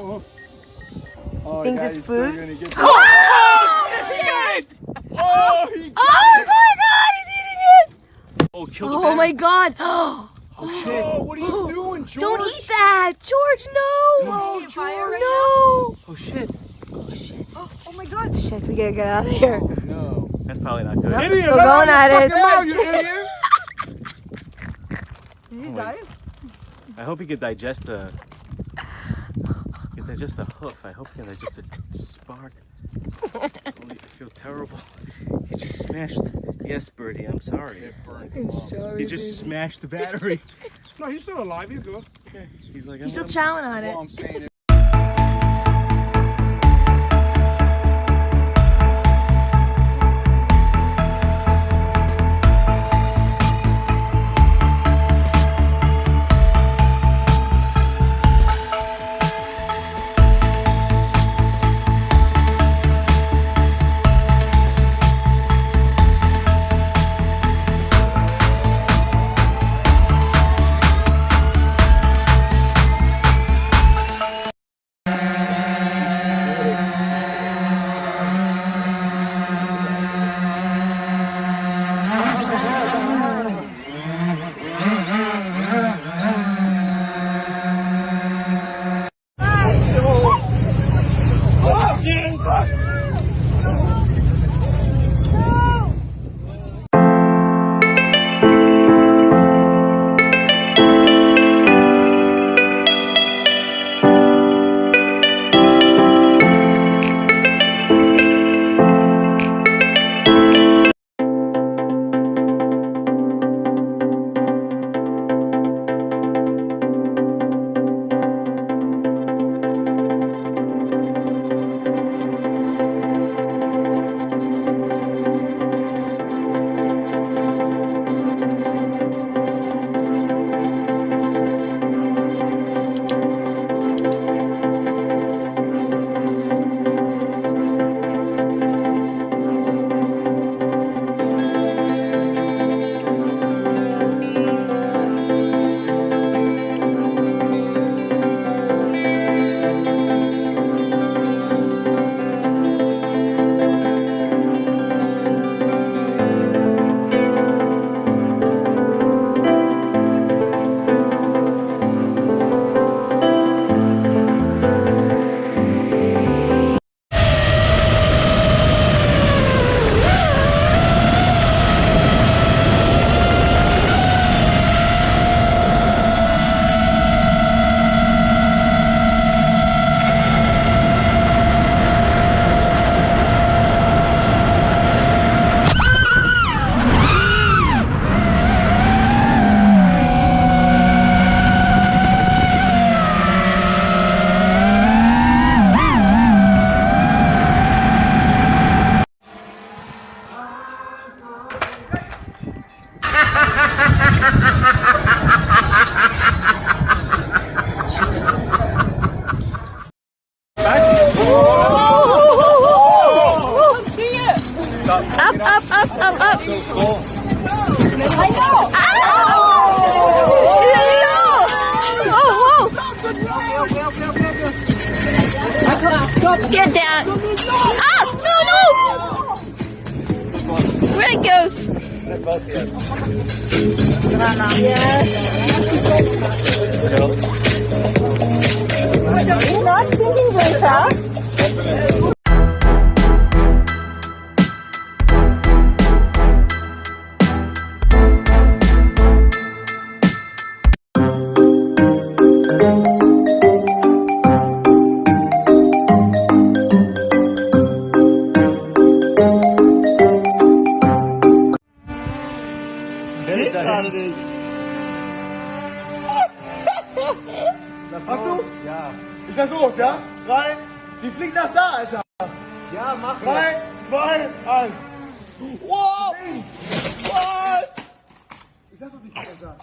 Oh, Thinks guys, it's so food? gonna get Oh, shit! Oh, he oh my god, he's eating it! Oh, kill the Oh bat. my god! Oh, shit. Oh, what are you doing, George? Don't eat that! George, no! No, George, George. no! Oh, shit. Oh my god! Shit, we gotta get out of here. Oh, no. That's probably not good. Nope, Idiot, still right going out at your it. fucking mouth, you idiot. Did he die? I hope he could digest a hoof. I hope he can digest a spark. Holy, I feel terrible. He just smashed. Yes, Birdie, I'm sorry. It burned. I'm sorry. He just smashed the battery. No, he's still alive. He's good. Okay. He's like, He's still chowing on it. All I'm saying is Up. Get down. Ah, no. Where it goes. You're not thinking very fast. Hast du? Ja. Ist das los, ja? 3, die fliegt nach da, Alter. Ja, mach 3, 2, 1. Wow! What? Ist das doch nicht, Alter?